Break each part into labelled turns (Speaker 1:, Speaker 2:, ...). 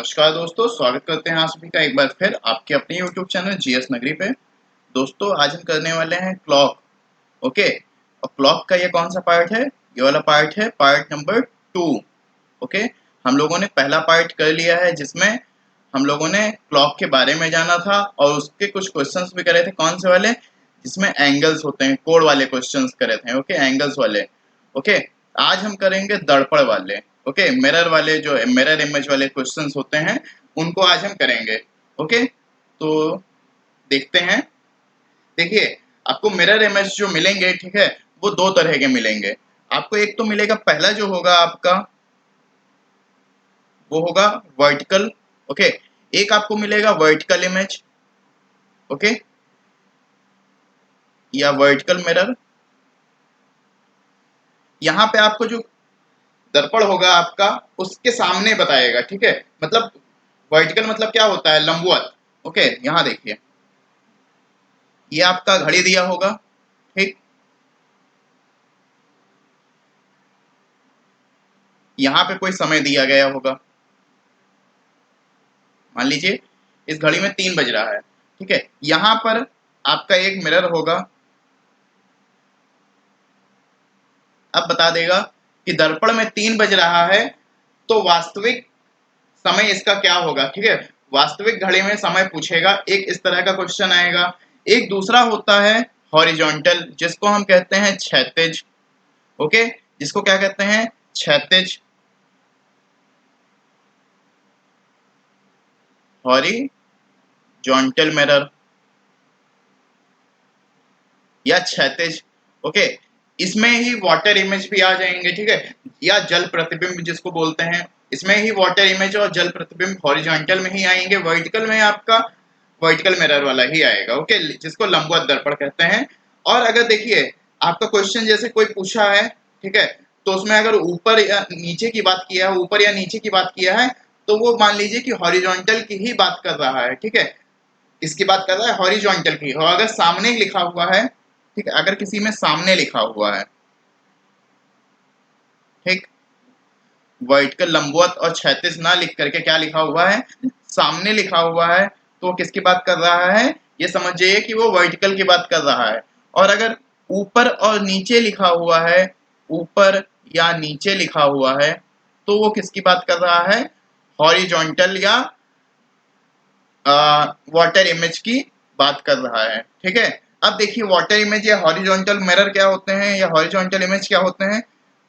Speaker 1: नमस्कार दोस्तों, स्वागत करते हैं आप सभी का एक बार फिर आपके अपने YouTube चैनल जीएस नगरी पे। दोस्तों आज हम करने वाले हैं क्लॉक। ओके, और क्लॉक का ये कौन सा पार्ट है? ये वाला पार्ट है, पार्ट नंबर 2। ओके, हम लोगों ने पहला पार्ट कर लिया है जिसमें हम लोगों ने क्लॉक के बारे में जाना था और उसके कुछ क्वेश्चंस भी करे थे। कौन से वाले? जिसमें एंगल्स होते हैं, कोड वाले क्वेश्चंस करे थे। ओके, एंगल्स वाले। ओके, आज हम करेंगे दर्पण वाले। ओके, मिरर वाले, जो मिरर इमेज वाले क्वेश्चंस होते हैं उनको आज हम करेंगे। ओके, तो देखते हैं। देखिए, आपको मिरर इमेज जो मिलेंगे, ठीक है, वो दो तरह के मिलेंगे। आपको एक तो मिलेगा, पहला जो होगा आपका वो होगा वर्टिकल। ओके, एक आपको मिलेगा वर्टिकल इमेज। ओके, या वर्टिकल मिरर। यहाँ पे आपको जो दर्पण होगा आपका उसके सामने बताएगा, ठीक है। मतलब वर्टिकल मतलब क्या होता है? लंबवत। ओके, यहाँ देखिए, ये आपका घड़ी दिया होगा, ठीक। यहाँ पे कोई समय दिया गया होगा। मान लीजिए इस घड़ी में 3 बज रहा है, ठीक है। यहाँ पर आपका एक मिरर होगा। अब बता देगा कि दर्पण में 3 बज रहा है, तो वास्तविक समय इसका क्या होगा, ठीक है। वास्तविक घड़ी में समय पूछेगा, एक इस तरह का क्वेश्चन आएगा। एक दूसरा होता है हॉरिजॉन्टल, जिसको हम कहते हैं क्षैतिज। ओके, जिसको क्या कहते हैं? क्षैतिज, हॉरिजॉन्टल मिरर या क्षैतिज। ओके, इसमें ही वाटर इमेज भी आ जाएंगे, ठीक है, या जल प्रतिबिंब जिसको बोलते हैं। इसमें ही वाटर इमेज और जल प्रतिबिंब हॉरिजॉन्टल में ही आएंगे। वर्टिकल में आपका वर्टिकल मिरर वाला ही आएगा। ओके, जिसको लंबवत दर्पण कहते हैं। और अगर देखिए आपका क्वेश्चन जैसे कोई पूछा है, ठीक है, तो उसमें अगर ऊपर या नीचे की बात किया है, ऊपर या नीचे की बात किया है, तो वो मान लीजिए कि हॉरिजॉन्टल की ही बात कर रहा है, ठीक है। इसकी बात कर रहा है हॉरिजॉन्टल की। और अगर सामने लिखा हुआ है, ठीक है, अगर किसी में सामने लिखा हुआ है, ठीक, वर्टिकल लंबवत और क्षैतिज ना लिख करके क्या लिखा हुआ है? सामने लिखा हुआ है, तो वो किसकी बात कर रहा है? ये समझ जाइए कि वो वर्टिकल की बात कर रहा है। और अगर ऊपर और नीचे लिखा हुआ है, ऊपर या नीचे लिखा हुआ है, तो वो किसकी बात कर रहा है? हॉरिजॉन्टल या वाटर इमेज की बात कर रहा है, ठीक है। अब देखिए वाटर इमेज या हॉरिजॉन्टल मिरर क्या होते हैं, या हॉरिजॉन्टल इमेज क्या होते हैं।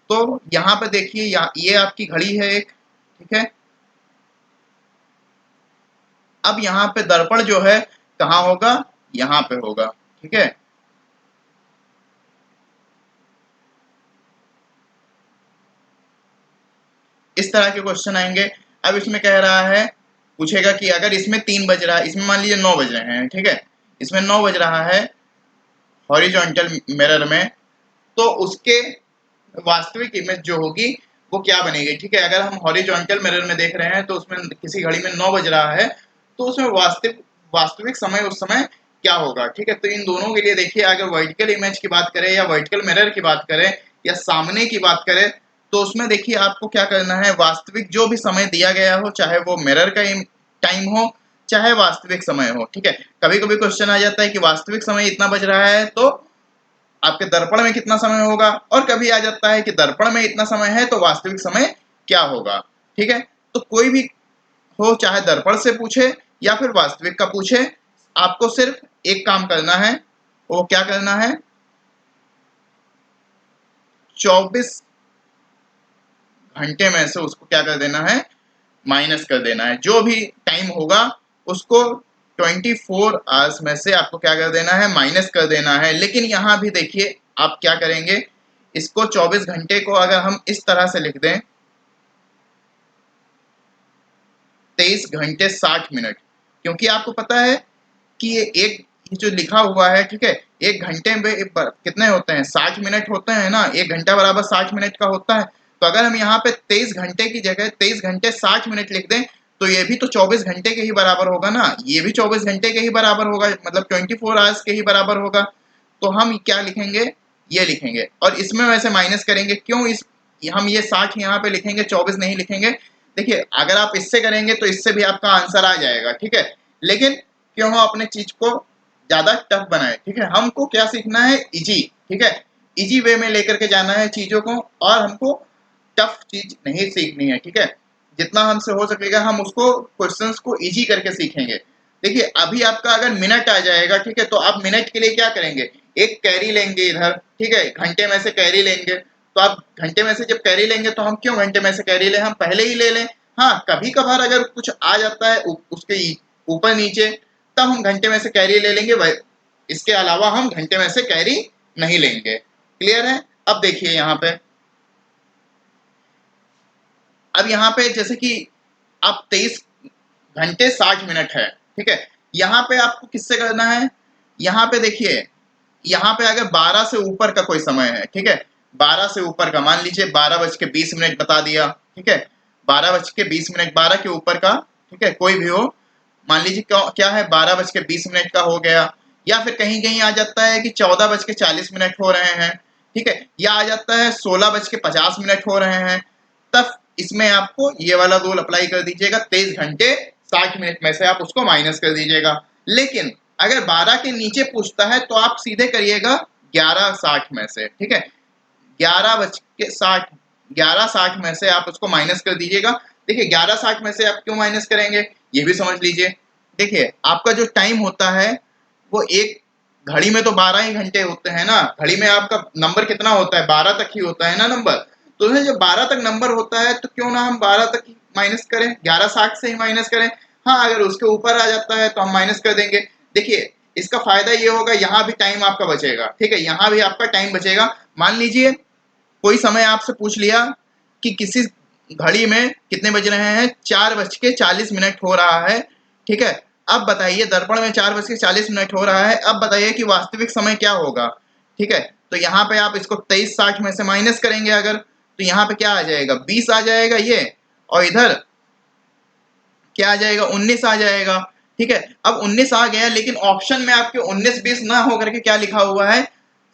Speaker 1: तो यहाँ पे देखिए, ये आपकी घड़ी है एक, ठीक है। अब यहाँ पे दर्पण जो है कहाँ होगा? यहाँ पे होगा, ठीक है। इस तरह के क्वेश्चन आएंगे। अब इसमें कह रहा है, पूछेगा कि अगर इसमें 3 बज रहा है, इसमें मान लीजिए 9 बज रहे हैं, ठीक है, इसमें 9 बज रहा है हॉरिजॉन्टल मिरर में, तो उसके वास्तविक इमेज जो होगी वो क्या बनेगी, ठीक है। अगर हम हॉरिजॉन्टल मिरर में देख रहे हैं तो उसमें किसी घड़ी में 9 बज रहा है, तो उसमें वास्तविक वास्तविक समय उस समय क्या होगा, ठीक है। तो इन दोनों के लिए देखिए, अगर वर्टिकल इमेज की बात करें या वर्टिकल मिरर की बात करें या सामने की बात करें, तो उसमें देखिए आपको क्या करना है, वास्तविक जो भी समय दिया गया हो, चाहे वो मिरर का टाइम हो चाहे वास्तविक समय हो, ठीक है। कभी कभी क्वेश्चन आ जाता है कि वास्तविक समय इतना बज रहा है, तो आपके दर्पण में कितना समय होगा। और कभी आ जाता है कि दर्पण में इतना समय है, तो वास्तविक समय क्या होगा, ठीक है। तो कोई भी हो, चाहे दर्पण से पूछे या फिर वास्तविक का पूछे, आपको सिर्फ एक काम करना है। वो क्या करना है? 24 घंटे में से उसको क्या कर देना है? माइनस कर देना है। जो भी टाइम होगा उसको 24 आवर्स में से आपको क्या कर देना है? माइनस कर देना है। लेकिन यहाँ भी देखिए आप क्या करेंगे, इसको 24 घंटे को अगर हम इस तरह से लिख दें, 23 घंटे 60 मिनट, क्योंकि आपको पता है कि ये जो लिखा हुआ है, ठीक है, एक घंटे में कितने होते हैं? 60 मिनट होते हैं ना। एक घंटा बराबर 60 मिनट का होता है। तो अगर हम यहाँ पे 23 घंटे की जगह 23 घंटे 60 मिनट लिख दें, तो ये भी तो 24 घंटे के ही बराबर होगा ना। ये भी 24 घंटे के ही बराबर होगा, मतलब 24 आवर्स के ही बराबर होगा। तो हम क्या लिखेंगे? ये लिखेंगे। और इसमें वैसे माइनस करेंगे, क्यों इस हम ये 60 यहाँ पे लिखेंगे, 24 नहीं लिखेंगे? देखिए अगर आप इससे करेंगे तो इससे भी आपका आंसर आ जाएगा, ठीक है। लेकिन क्यों हम अपने चीज को ज्यादा टफ बनाए, ठीक है। हमको क्या सीखना है, इजी, ठीक है, इजी वे में लेकर के जाना है चीजों को, और हमको टफ चीज नहीं सीखनी है, ठीक है। जितना हमसे हो सकेगा हम उसको क्वेश्चंस को इजी करके सीखेंगे। देखिए अभी आपका अगर मिनट आ जाएगा, ठीक है, तो आप मिनट के लिए क्या करेंगे, एक कैरी लेंगे इधर, ठीक है, घंटे में से कैरी लेंगे। तो आप घंटे में से जब कैरी लेंगे तो हम क्यों घंटे में से कैरी लें, हम पहले ही ले लें। हाँ कभी कभार अगर कुछ आ जाता है उसके ऊपर नीचे, तब हम घंटे में से कैरी ले लेंगे, इसके अलावा हम घंटे में से कैरी नहीं लेंगे। क्लियर है। अब देखिए यहाँ पे, अब यहाँ पे जैसे कि अब 23 घंटे 60 मिनट है, ठीक है। यहाँ पे आपको किससे करना है, यहाँ पे देखिए, यहाँ पे अगर 12 से ऊपर का कोई समय है, ठीक है, 12 से ऊपर का, मान लीजिए 12:20 बता दिया, ठीक है, 12:20, 12 के ऊपर का, ठीक है, कोई भी हो, मान लीजिए क्या है 12:20 का हो गया, या फिर कहीं कहीं आ जाता है कि 14:40 हो रहे हैं, ठीक है, या आ जाता है 16:50 हो रहे हैं, तब इसमें आपको ये वाला रूल अप्लाई कर दीजिएगा, 23 घंटे 60 मिनट में से आप उसको माइनस कर दीजिएगा। लेकिन अगर 12 के नीचे पूछता है तो आप सीधे करिएगा 11:60 में से, ठीक है, 11:60 में से आप उसको माइनस कर दीजिएगा। देखिए 11:60 में से आप क्यों माइनस करेंगे ये भी समझ लीजिए। देखिए आपका जो टाइम होता है वो एक घड़ी में तो 12 ही घंटे होते हैं ना, घड़ी में आपका नंबर कितना होता है, 12 तक ही होता है ना नंबर। तो जब 12 तक नंबर होता है तो क्यों ना हम 12 तक ही माइनस करें, 11:60 से ही माइनस करें। हाँ अगर उसके ऊपर आ जाता है तो हम माइनस कर देंगे। देखिए इसका फायदा ये होगा, यहाँ भी टाइम आपका बचेगा, ठीक है, यहाँ भी आपका टाइम बचेगा। मान लीजिए कोई समय आपसे पूछ लिया कि किसी घड़ी में कितने बज रहे हैं, 4:40 हो रहा है, ठीक है। अब बताइए दर्पण में 4:40 हो रहा है, अब बताइए कि वास्तविक समय क्या होगा, ठीक है। तो यहाँ पे आप इसको 23:60 में से माइनस करेंगे अगर, तो यहाँ पे क्या आ जाएगा, 20 आ जाएगा ये, और इधर क्या आ जाएगा, 19 आ जाएगा, ठीक है। अब 19 आ गया, लेकिन ऑप्शन में आपके 19-20 ना होकर के क्या लिखा हुआ है,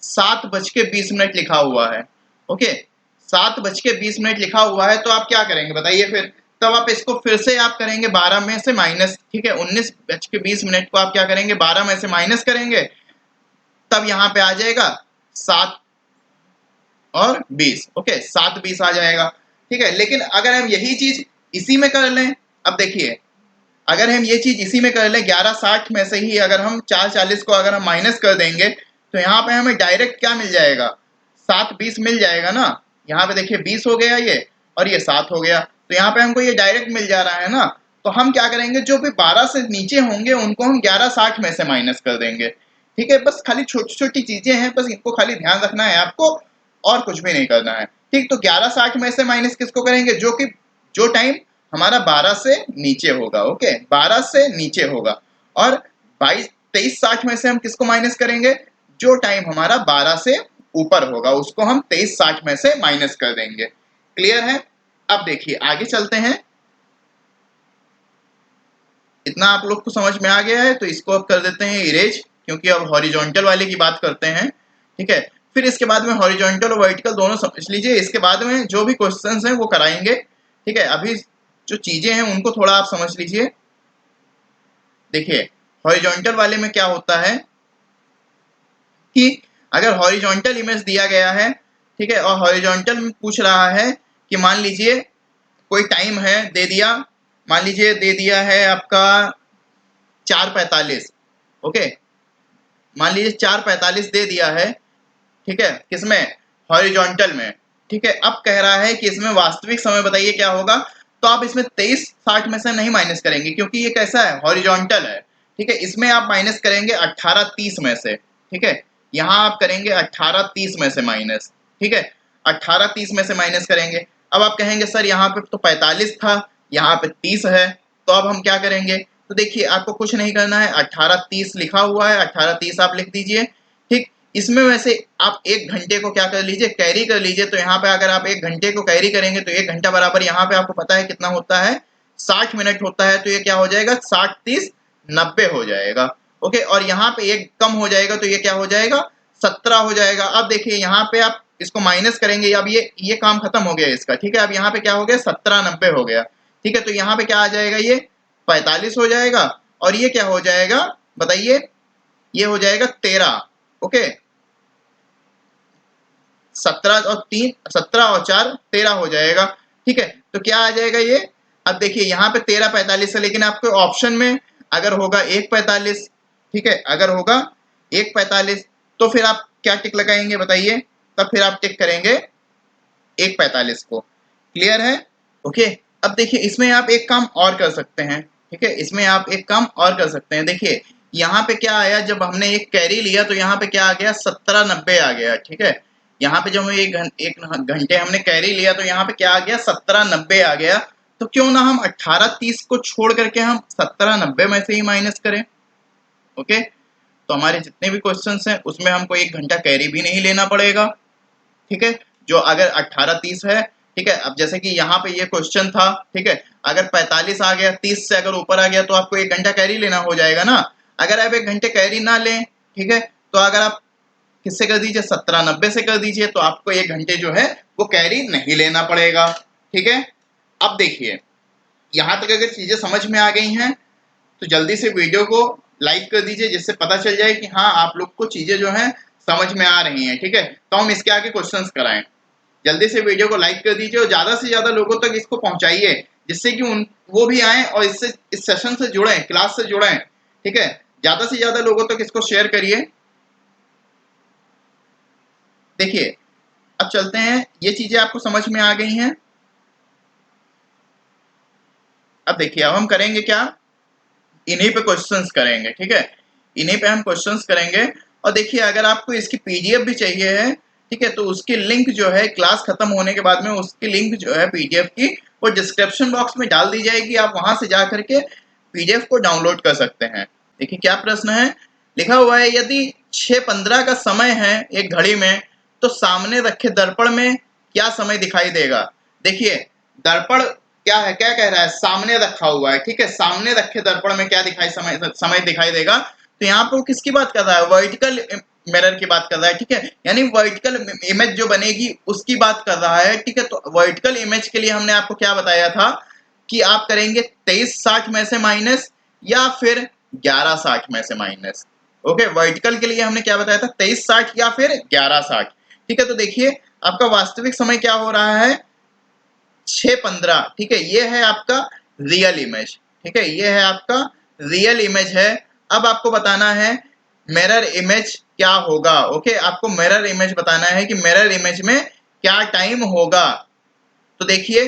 Speaker 1: 7:20 लिखा हुआ है, ओके, 7:20 लिखा हुआ है। तो आप क्या करेंगे बताइए फिर, तब आप इसको फिर से आप करेंगे 12 में से माइनस, ठीक है, 19:20 को आप क्या करेंगे 12 में से माइनस करेंगे, तब यहाँ पे आ जाएगा 7 और 20, ओके, 7:20 आ जाएगा, ठीक है। लेकिन अगर हम यही चीज इसी में कर लें, अब देखिए अगर हम ये चीज इसी में कर लें, 11:60 में से ही अगर हम 4:40 को अगर हम माइनस कर देंगे तो यहाँ पे हमें डायरेक्ट क्या मिल जाएगा, 7:20 मिल जाएगा ना। यहाँ पे देखिए 20 हो गया ये, और ये 7 हो गया, तो यहाँ पे हमको ये डायरेक्ट मिल जा रहा है ना। तो हम क्या करेंगे, जो भी 12 से नीचे होंगे उनको हम 11:60 में से माइनस कर देंगे, ठीक है। बस खाली छोटी छोटी चीजें हैं, बस इनको खाली ध्यान रखना है आपको, और कुछ भी नहीं करना है, ठीक। तो 11:60 में से माइनस किसको करेंगे, जो टाइम हमारा 12 से नीचे होगा, ओके, 12 से नीचे होगा। और 23:60 में से हम किसको माइनस करेंगे, जो टाइम हमारा 12 से ऊपर होगा उसको हम 23:60 में से माइनस कर देंगे। क्लियर है। अब देखिए आगे चलते हैं, इतना आप लोग को समझ में आ गया है तो इसको अब कर देते हैं इरेज, क्योंकि अब हॉरिजॉन्टल वाले की बात करते हैं, ठीक है। फिर इसके बाद में हॉरिजॉन्टल और वर्टिकल दोनों समझ लीजिए, इसके बाद में जो भी क्वेश्चंस हैं वो कराएंगे, ठीक है। अभी जो चीजें हैं उनको थोड़ा आप समझ लीजिए। देखिए हॉरिजॉन्टल वाले में क्या होता है कि अगर हॉरिजॉन्टल इमेज दिया गया है, ठीक है, और हॉरिजॉन्टल में पूछ रहा है कि मान लीजिए कोई टाइम है दे दिया, मान लीजिए दे दिया है आपका 4:45, ओके, मान लीजिए 4:45 दे दिया है, ठीक है, किसमें, हॉरिजॉन्टल में, ठीक है। अब कह रहा है कि इसमें वास्तविक समय बताइए क्या होगा, तो आप इसमें 23:60 में से नहीं माइनस करेंगे क्योंकि ये कैसा है, हॉरिजॉन्टल है, ठीक है। इसमें आप माइनस करेंगे 18:30 में से, ठीक है, यहाँ आप करेंगे 18:30 में से माइनस, ठीक है, 18:30 में से माइनस करेंगे। अब आप कहेंगे सर यहाँ पे तो 45 था, यहाँ पे 30 है, तो अब हम क्या करेंगे, तो देखिए आपको कुछ नहीं करना है, 18:30 लिखा हुआ है, 18:30 आप लिख दीजिए, ठीक। इसमें वैसे आप 1 घंटे को क्या कर लीजिए, कैरी कर लीजिए। तो यहाँ पे अगर आप 1 घंटे को कैरी करेंगे तो 1 घंटा बराबर यहाँ पे आपको पता है कितना होता है, 60 मिनट होता है। तो ये क्या हो जाएगा, 60-30-90 हो जाएगा, ओके। और यहाँ पे 1 कम हो जाएगा तो ये क्या हो जाएगा, 17 हो जाएगा। अब देखिए यहाँ पे आप इसको माइनस करेंगे, अब ये काम खत्म हो गया इसका, ठीक है। अब यहाँ पे क्या हो गया, 17-90 हो गया, ठीक है, तो यहाँ पे क्या आ जाएगा, ये 45 हो जाएगा, और ये क्या हो जाएगा बताइए, ये हो जाएगा 13। ओके, 17 और 4 13 हो जाएगा। ठीक है, तो क्या आ जाएगा ये, अब देखिए यहाँ पे 13 45 है, लेकिन आपके ऑप्शन में अगर होगा 1 45, ठीक है, अगर होगा 1 45, तो फिर आप क्या टिक लगाएंगे बताइए, तब फिर आप टिक करेंगे 1 45 को। क्लियर है? ओके, अब देखिए इसमें आप एक काम और कर सकते हैं। ठीक है, इसमें आप एक काम और कर सकते हैं। देखिए यहाँ पे क्या आया, जब हमने एक कैरी लिया तो यहाँ पे क्या आ गया, 1790 आ गया। ठीक है, यहाँ पे जब हम एक घंटे हमने कैरी लिया तो यहाँ पे क्या आ गया, 1790 आ गया। तो क्यों ना हम 18:30 को छोड़ करके हम 1790 में से ही माइनस करें। ओके, तो हमारे जितने भी क्वेश्चंस हैं उसमें हमको 1 घंटा कैरी भी नहीं लेना पड़ेगा। ठीक है, जो अगर 18:30 है, ठीक है, अब जैसे कि यहाँ पे ये क्वेश्चन था, ठीक है, अगर 45 आ गया, 30 से अगर ऊपर आ गया तो आपको 1 घंटा कैरी लेना हो जाएगा ना। अगर आप 1 घंटे कैरी ना लें, ठीक है, तो अगर आप किससे कर दीजिए, 1790 से कर दीजिए, तो आपको 1 घंटे जो है वो कैरी नहीं लेना पड़ेगा। ठीक है, अब देखिए यहाँ तक अगर चीजें समझ में आ गई हैं तो जल्दी से वीडियो को लाइक कर दीजिए, जिससे पता चल जाए कि हाँ आप लोग को चीजें जो है समझ में आ रही हैं। ठीक है, तो हम इसके आगे क्वेश्चंस कराएं। जल्दी से वीडियो को लाइक कर दीजिए और ज्यादा से ज्यादा लोगों तक इसको पहुंचाइए, जिससे कि वो भी आए और इससे इस सेशन से जुड़ें, क्लास से जुड़ें। ठीक है, ज्यादा से ज्यादा लोगों तक इसको शेयर करिए। देखिए अब चलते हैं, ये चीजें आपको समझ में आ गई हैं। अब देखिए अब हम करेंगे क्या, इन्हीं पे क्वेश्चंस करेंगे। ठीक है, इन्हीं पे हम क्वेश्चंस करेंगे। और देखिए अगर आपको इसकी पीडीएफ भी चाहिए है, ठीक है, तो उसकी लिंक जो है क्लास खत्म होने के बाद में उसकी लिंक जो है पीडीएफ की, वो डिस्क्रिप्शन बॉक्स में डाल दी जाएगी। आप वहां से जा करके पीडीएफ को डाउनलोड कर सकते हैं। देखिए क्या प्रश्न है, लिखा हुआ है, यदि 6:15 का समय है एक घड़ी में, तो सामने रखे दर्पण में क्या समय दिखाई देगा। देखिए दर्पण क्या है, क्या कह रहा है, सामने रखा हुआ है। ठीक है, सामने रखे दर्पण में क्या दिखाई समय दिखाई देगा। तो यहाँ पर किसकी बात कर रहा है, वर्टिकल मिरर की बात कर रहा है। ठीक है, यानी वर्टिकल इमेज जो बनेगी उसकी बात कर रहा है। ठीक है, तो वर्टिकल इमेज के लिए हमने आपको क्या बताया था कि आप करेंगे 2360 में से माइनस या फिर 1160 में से माइनस। ओके, वर्टिकल के लिए हमने क्या बताया था, 2360 या फिर 1160। ठीक है, तो देखिए आपका वास्तविक समय क्या हो रहा है, 6:15। ठीक है, ये है आपका रियल इमेज। ठीक है, ये है आपका रियल इमेज है। अब आपको बताना है मिरर इमेज क्या होगा। ओके, आपको मिरर इमेज बताना है कि मिरर इमेज में क्या टाइम होगा। तो देखिए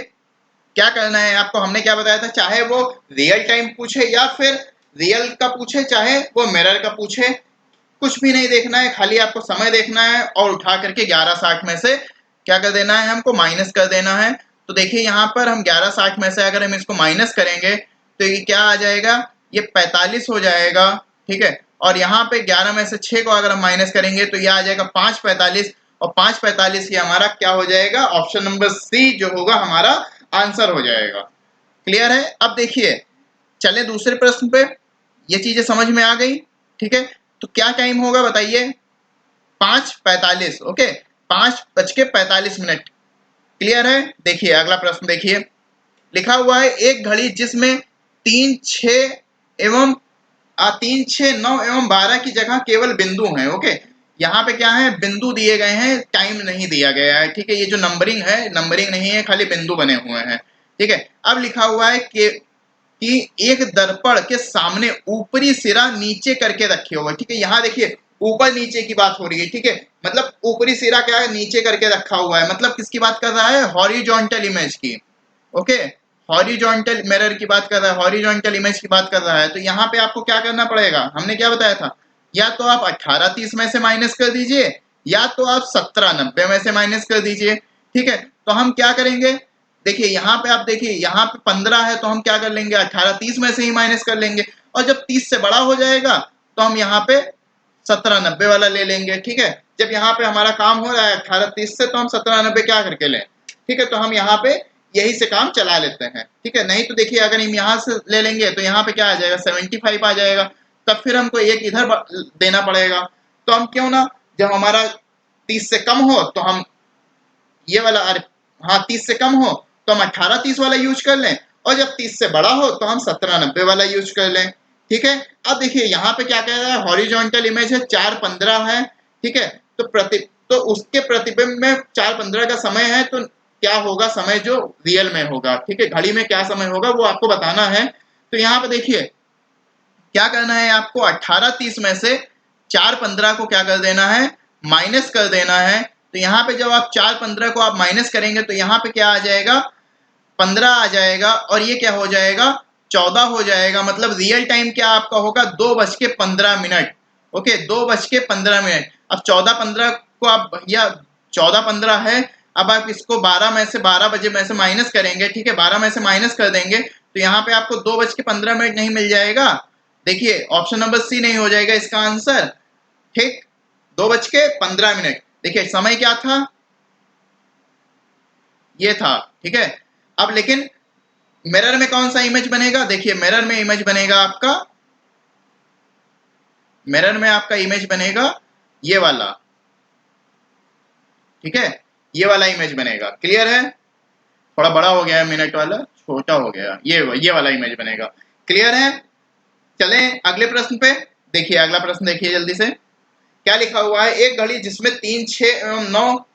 Speaker 1: क्या करना है आपको, हमने क्या बताया था, चाहे वो रियल टाइम पूछे या फिर रियल का पूछे, चाहे वो मिरर का पूछे, कुछ भी नहीं देखना है, खाली आपको समय देखना है और उठा करके 1160 में से क्या कर देना है, हमको माइनस कर देना है। तो देखिए यहाँ पर हम 1160 में से अगर हम इसको माइनस करेंगे तो ये क्या आ जाएगा, ये 45 हो जाएगा। ठीक है, और यहाँ पे 11 में से 6 को अगर हम माइनस करेंगे तो ये आ जाएगा 5:45, और 5:45 ये हमारा क्या हो जाएगा, ऑप्शन नंबर सी जो होगा हमारा आंसर हो जाएगा। क्लियर है? अब देखिए चले दूसरे प्रश्न पे, ये चीजें समझ में आ गई। ठीक है, तो क्या टाइम होगा बताइए, 5:45। ओके, 5:45। क्लियर है? देखिए अगला प्रश्न देखिए, लिखा हुआ है एक घड़ी जिसमें 3, 6 एवं 3, 6, 9 एवं 12 की जगह केवल बिंदु हैं। ओके, यहाँ पे क्या है, बिंदु दिए गए हैं, टाइम नहीं दिया गया है। ठीक है, ये जो नंबरिंग है, नंबरिंग नहीं है, खाली बिंदु बने हुए हैं। ठीक है, अब लिखा हुआ है कि एक दर्पण के सामने ऊपरी सिरा नीचे करके रखे हुए। ठीक है, यहाँ देखिए ऊपर नीचे की बात हो रही है। ठीक है, मतलब ऊपरी सिरा क्या है, नीचे करके रखा हुआ है, मतलब किसकी बात कर रहा है, हॉरिजॉन्टल इमेज की। ओके, हॉरिजॉन्टल मिरर की बात कर रहा है, हॉरिजॉन्टल इमेज की बात कर रहा है। तो यहाँ पे आपको क्या करना पड़ेगा, हमने क्या बताया था, या तो आप 18:30 में से माइनस कर दीजिए, या तो आप 17:90 में से माइनस कर दीजिए। ठीक है, तो हम क्या करेंगे, देखिए यहाँ पे आप देखिए, यहाँ पे 15 है तो हम क्या कर लेंगे, 18:30 में से ही माइनस कर लेंगे, और जब 30 से बड़ा हो जाएगा तो हम यहाँ पे 17:90 वाला ले लेंगे। ठीक है, जब यहाँ पे हमारा काम हो रहा है 18:30 से, तो हम 17:90 क्या करके लें। ठीक है, तो हम यहाँ पे यही से काम चला लेते हैं। ठीक है, नहीं तो देखिए अगर हम यहाँ से ले लेंगे तो यहाँ पे क्या आ जाएगा, 75 आ जाएगा, तब फिर हमको एक इधर देना पड़ेगा। तो हम क्यों ना, जब हमारा 30 से कम हो तो हम ये वाला, हाँ 30 से कम हो तो हम 18:30 वाला यूज कर लें, और जब 30 से बड़ा हो तो हम 1790 वाला यूज कर लें। ठीक है, अब देखिए यहाँ पे क्या कह रहा है, हॉरिजॉन्टल इमेज है 4:15 है। ठीक है, तो उसके प्रतिबिंब में 4:15 का समय है, तो क्या होगा समय जो रियल में होगा। ठीक है, घड़ी में क्या समय होगा वो आपको बताना है। तो यहाँ पे देखिए क्या करना है आपको, 18:30 में से 4:15 को क्या कर देना है, माइनस कर देना है। तो यहाँ पे जब आप 4:15 को आप माइनस करेंगे तो यहाँ पे क्या आ जाएगा, 15 आ जाएगा, और ये क्या हो जाएगा, 14 हो जाएगा। मतलब रियल टाइम क्या आपका होगा, 2:15। ओके, 2:15। अब 14:15 को आप भैया 14:15 है, अब आप इसको 12 में से 12 बजे में से माइनस करेंगे। ठीक है, 12 में से माइनस कर देंगे तो यहाँ पे आपको 2:15 नहीं मिल जाएगा। देखिए ऑप्शन नंबर सी नहीं हो जाएगा इसका आंसर। ठीक, 2:15। देखिए समय क्या था, ये था। ठीक है, अब लेकिन मिरर में कौन सा इमेज बनेगा, देखिए मिरर में इमेज बनेगा आपका, मिरर में आपका इमेज बनेगा ये वाला। ठीक है, ये वाला इमेज बनेगा। क्लियर है, थोड़ा बड़ा हो गया है मिनट वाला, छोटा हो गया, ये वाला इमेज बनेगा। क्लियर है, चलें अगले प्रश्न पे। देखिए अगला प्रश्न देखिए जल्दी से, क्या लिखा हुआ है, एक घड़ी जिसमें 3, 6 एवं 9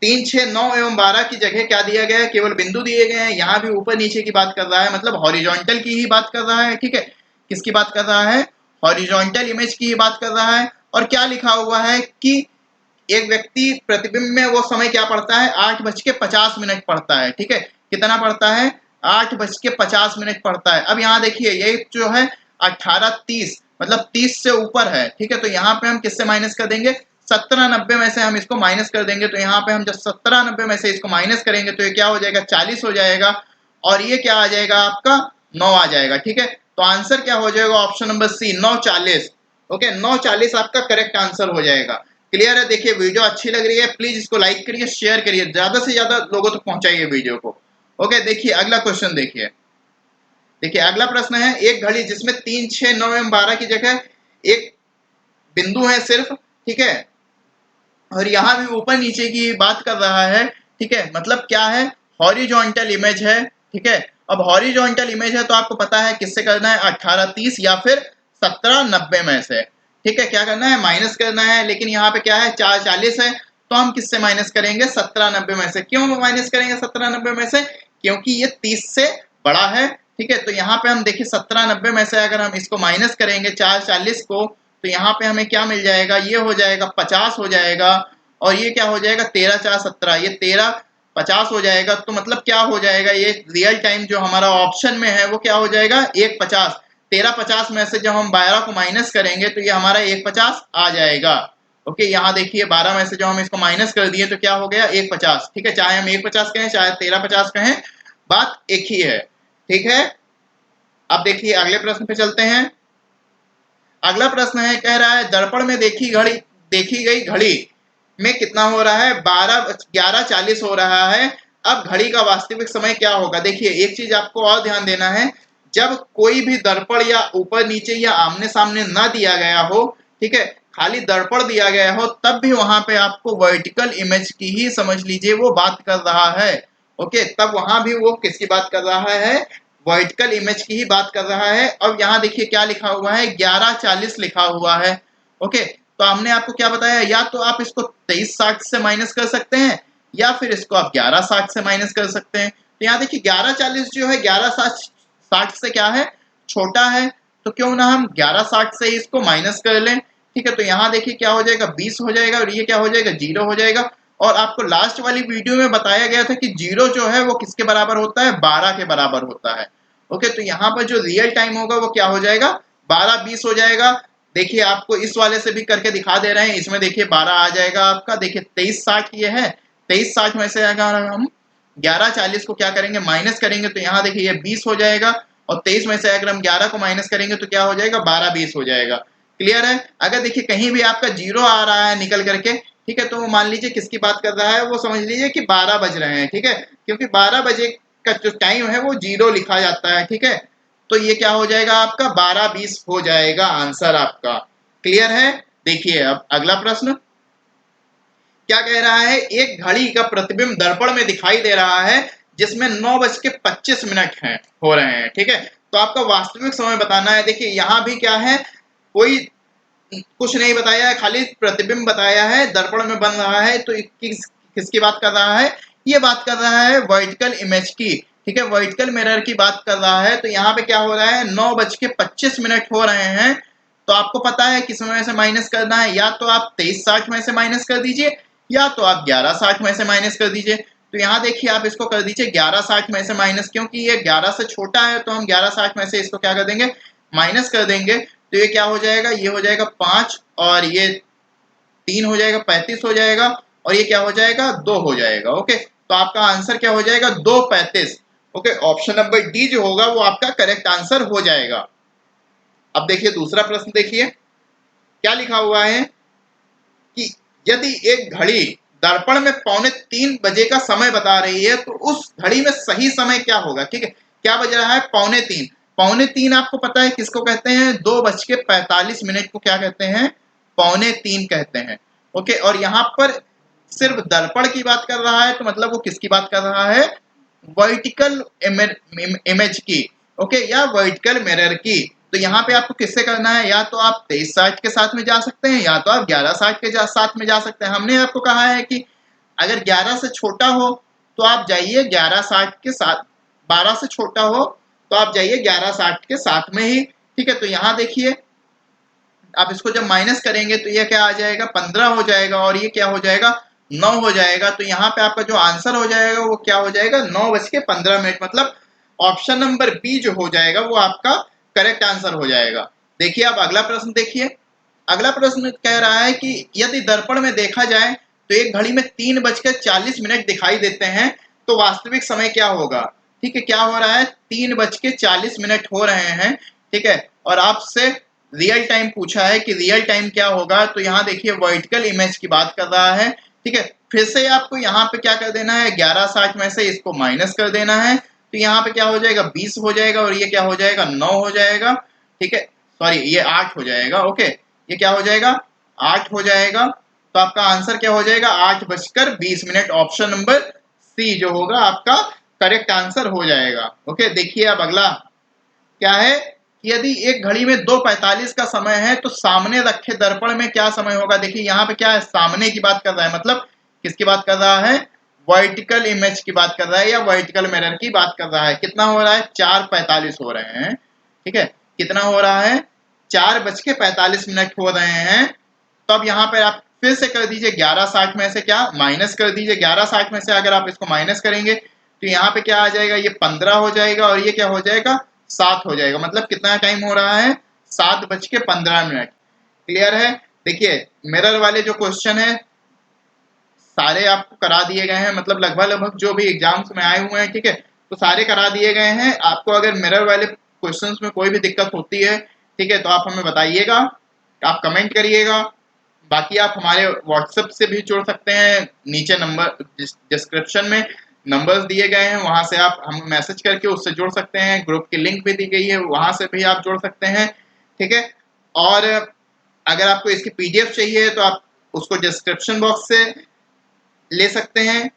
Speaker 1: 3, 6, 9 एवं 12 की जगह क्या दिया गया है, केवल बिंदु दिए गए हैं। यहाँ भी ऊपर नीचे की बात कर रहा है, मतलब हॉरिजॉन्टल की ही बात कर रहा है। ठीक है, किसकी बात कर रहा है, हॉरिजॉन्टल इमेज की ही बात कर रहा है। और क्या लिखा हुआ है कि एक व्यक्ति प्रतिबिंब में वो समय क्या पढ़ता है, 8:50 पढ़ता है। ठीक है, कितना पढ़ता है, 8:50 पढ़ता है। अब यहाँ देखिए ये जो है 18:30, मतलब 30 से ऊपर है। ठीक है, तो यहाँ पे हम किससे माइनस कर देंगे, 17:90 में से हम इसको माइनस कर देंगे। तो यहाँ पे हम जब 17:90 में से इसको माइनस करेंगे तो ये क्या हो जाएगा, 40 हो जाएगा, और ये क्या आ जाएगा आपका, 9 आ जाएगा। ठीक है, तो आंसर क्या हो जाएगा, ऑप्शन नंबर सी 9:40। ओके, 9:40 आपका करेक्ट आंसर हो जाएगा। क्लियर है, देखिए वीडियो अच्छी लग रही है प्लीज इसको लाइक करिए, शेयर करिए, ज्यादा से ज्यादा लोगों तक पहुंचाइए वीडियो को। ओके, देखिए अगला क्वेश्चन देखिए। देखिए अगला प्रश्न है, एक घड़ी जिसमें 3, 6, 9 एवं 12 की जगह एक बिंदु है सिर्फ। ठीक है, और यहाँ भी ऊपर नीचे की बात कर रहा है। ठीक है, मतलब क्या है, हॉरिजॉन्टल इमेज है। ठीक है, अब हॉरिजॉन्टल इमेज है तो आपको पता है किससे करना है, 18:30 या फिर 17:90 में से। ठीक है, क्या करना है, माइनस करना है। लेकिन यहाँ पे क्या है, 4:40 है, तो हम किससे माइनस करेंगे, 17:90 में से। क्यों माइनस करेंगे 17:90 में से, क्योंकि ये 30 से बड़ा है। ठीक है, तो यहाँ पे हम देखिए 17:90 में से अगर हम इसको माइनस करेंगे 4:40 को, तो यहाँ पे हमें क्या मिल जाएगा, ये हो जाएगा 50 हो जाएगा, और ये क्या हो जाएगा, 13 4 17, ये 13 50 हो जाएगा। तो मतलब क्या हो जाएगा, ये रियल टाइम जो हमारा ऑप्शन में है वो क्या हो जाएगा, 1:50। 13:50 में से जब हम 12 को माइनस करेंगे तो ये हमारा 1:50 आ जाएगा। ओके, यहाँ देखिए 12 में से जब हम इसको माइनस कर दिए तो क्या हो गया, 1:50। ठीक है, चाहे हम 1:50 कहें चाहे 13:50 कहें, बात एक ही है। ठीक है, अब देखिए अगले प्रश्न पे चलते हैं। अगला प्रश्न है, कह रहा है दर्पण में देखी गई घड़ी में कितना हो रहा है, 11:40 हो रहा है। अब घड़ी का वास्तविक समय क्या होगा। देखिए एक चीज आपको और ध्यान देना है, जब कोई भी दर्पण या ऊपर नीचे या आमने सामने ना दिया गया हो, ठीक है, खाली दर्पण दिया गया हो, तब भी वहां पे आपको वर्टिकल इमेज की ही समझ लीजिए वो बात कर रहा है। ओके, तब वहां भी वो किसकी बात कर रहा है, वर्टिकल इमेज की ही बात कर रहा है। अब यहाँ देखिए क्या लिखा हुआ है, 11:40 लिखा हुआ है। ओके, तो हमने आपको क्या बताया, या तो आप इसको 23:60 से माइनस कर सकते हैं, या फिर इसको आप 11:60 से माइनस कर सकते हैं। तो यहाँ देखिए 11:40 जो है 11:60 से क्या है, छोटा है, तो क्यों ना हम 11:60 से इसको माइनस कर लें। ठीक है, तो यहाँ देखिए क्या हो जाएगा, 20 हो जाएगा, और ये क्या हो जाएगा, 0 हो जाएगा। और आपको लास्ट वाली वीडियो में बताया गया था कि 0 जो है वो किसके बराबर होता है, 12 के बराबर होता है। ओके, तो यहाँ पर जो रियल टाइम होगा वो क्या हो जाएगा, 12:20 हो जाएगा। देखिए आपको इस वाले से भी करके दिखा दे रहे हैं, इसमें देखिए 12 आ जाएगा आपका। देखिए 23:60 ये है, 23:60 में से अगर हम 11:40 को क्या करेंगे, माइनस करेंगे, तो यहाँ देखिए ये 20 हो जाएगा, और 23 में से अगर हम 11 को माइनस करेंगे तो क्या हो जाएगा, 12:20 हो जाएगा। क्लियर है, अगर देखिए कहीं भी आपका 0 आ रहा है निकल करके, ठीक है, तो वो मान लीजिए किसकी बात कर रहा है, वो समझ लीजिए कि 12 बज रहे हैं। ठीक है, क्योंकि 12 बजे का जो टाइम है वो 0 लिखा जाता है। ठीक है, तो ये क्या हो जाएगा आपका, 12:20 हो जाएगा आंसर आपका। क्लियर है, देखिए अब अगला प्रश्न क्या कह रहा है, एक घड़ी का प्रतिबिंब दर्पण में दिखाई दे रहा है जिसमें 9:25 हैं हो रहे हैं, ठीक है। तो आपका वास्तविक समय बताना है। देखिए यहाँ भी क्या है, कोई कुछ नहीं बताया है, खाली प्रतिबिंब बताया है, दर्पण में बन रहा है। तो किसकी बात कर रहा है, ये बात कर रहा है वर्टिकल इमेज की, ठीक है, वर्टिकल मिरर की बात कर रहा है। तो यहाँ पे क्या हो रहा है, 9:25 हो रहे हैं। तो आपको पता है किस में से माइनस करना है, या तो आप 23:60 में से माइनस कर दीजिए, या तो आप 11:60 में से माइनस कर दीजिए। तो यहाँ देखिए आप इसको कर दीजिए 11:60 में से माइनस, क्योंकि ये 11 से छोटा है तो हम 11:60 में से इसको क्या कर देंगे, माइनस कर देंगे। तो ये क्या हो जाएगा, ये हो जाएगा 5 और ये 3 हो जाएगा, 35 हो जाएगा, और ये क्या हो जाएगा, 2 हो जाएगा। ओके, तो आपका आंसर क्या हो जाएगा, 2:35। ओके, ऑप्शन नंबर डी जो होगा वो आपका करेक्ट आंसर हो जाएगा। अब देखिए दूसरा प्रश्न, देखिए क्या लिखा हुआ है कि यदि एक घड़ी दर्पण में 2:45 का समय बता रही है तो उस घड़ी में सही समय क्या होगा। ठीक है, क्या बज रहा है, 2:45। 2:45 आपको पता है किसको कहते हैं, 2:45 को क्या कहते हैं, 2:45 कहते हैं। ओके, और यहाँ पर सिर्फ दर्पण की बात कर रहा है, तो मतलब वो किसकी बात कर रहा है, वर्टिकल इमेज की, ओके, या वर्टिकल मिरर की। तो यहाँ पे आपको किससे करना है, या तो आप 23:60 के साथ में जा सकते हैं, या तो आप 11:60 के साथ में जा सकते हैं। हमने आपको कहा है कि अगर 11 से छोटा हो तो आप जाइए 11:60 के साथ, 12 से छोटा हो तो आप जाइए 11:60 के साथ में ही। ठीक है, तो यहाँ देखिए आप इसको जब माइनस करेंगे तो ये क्या आ जाएगा, 15 हो जाएगा, और ये क्या हो जाएगा, 9 हो जाएगा। तो यहाँ पे आपका जो आंसर हो जाएगा वो क्या हो जाएगा, 9:15। मतलब ऑप्शन नंबर बी जो हो जाएगा वो आपका करेक्ट आंसर हो जाएगा। देखिए अब अगला प्रश्न देखिए, अगला प्रश्न कह रहा है कि यदि दर्पण में देखा जाए तो एक घड़ी में 3:40 दिखाई देते हैं, तो वास्तविक समय क्या होगा। ठीक है, क्या हो रहा है, 3:40 हो रहे हैं। ठीक है, और आपसे रियल टाइम पूछा है कि रियल टाइम क्या होगा। तो यहाँ देखिए वर्टिकल इमेज की बात कर रहा है। ठीक है, फिर से आपको यहाँ पे क्या कर देना है, 11:60 में से इसको माइनस कर देना है। तो यहाँ पे क्या हो जाएगा, 20 हो जाएगा, और ये क्या हो जाएगा, 9 हो जाएगा। ठीक है, सॉरी ये 8 हो जाएगा। ओके, ये क्या हो जाएगा, 8 हो जाएगा। तो आपका आंसर क्या हो जाएगा, 8:20। ऑप्शन नंबर सी जो होगा आपका करेक्ट आंसर हो जाएगा। ओके, देखिए अब अगला क्या है कि यदि एक घड़ी में 2:45 का समय है तो सामने रखे दर्पण में क्या समय होगा। देखिए यहाँ पे क्या है, सामने की बात कर रहा है, मतलब किसकी बात कर रहा है, वर्टिकल इमेज की बात कर रहा है, या वर्टिकल मिरर की बात कर रहा है। कितना हो रहा है, 4:45 हो रहे हैं। ठीक है, कितना हो रहा है, 4:45 हो रहे हैं। तो अब यहाँ पे आप फिर से कर दीजिए 11:60 में से क्या माइनस कर दीजिए। 11:60 में से अगर आप इसको माइनस करेंगे तो यहाँ पे क्या आ जाएगा, ये 15 हो जाएगा, और ये क्या हो जाएगा, 7 हो जाएगा। मतलब कितना टाइम हो रहा है, 7:15। क्लियर है। देखिए मिरर वाले जो क्वेश्चन है सारे आपको करा दिए गए हैं, मतलब लगभग जो भी एग्जाम्स में आए हुए हैं, ठीक है, तो सारे करा दिए गए हैं। आपको अगर मिरर वाले क्वेश्चंस में कोई भी दिक्कत होती है, ठीक है, तो आप हमें बताइएगा, आप कमेंट करिएगा। बाकी आप हमारे व्हाट्सएप से भी जुड़ सकते हैं, नीचे नंबर डिस्क्रिप्शन में नंबर्स दिए गए हैं, वहां से आप हम मैसेज करके उससे जुड़ सकते हैं। ग्रुप की लिंक भी दी गई है, वहां से भी आप जुड़ सकते हैं। ठीक है, और अगर आपको इसकी पीडीएफ चाहिए तो आप उसको डिस्क्रिप्शन बॉक्स से ले सकते हैं।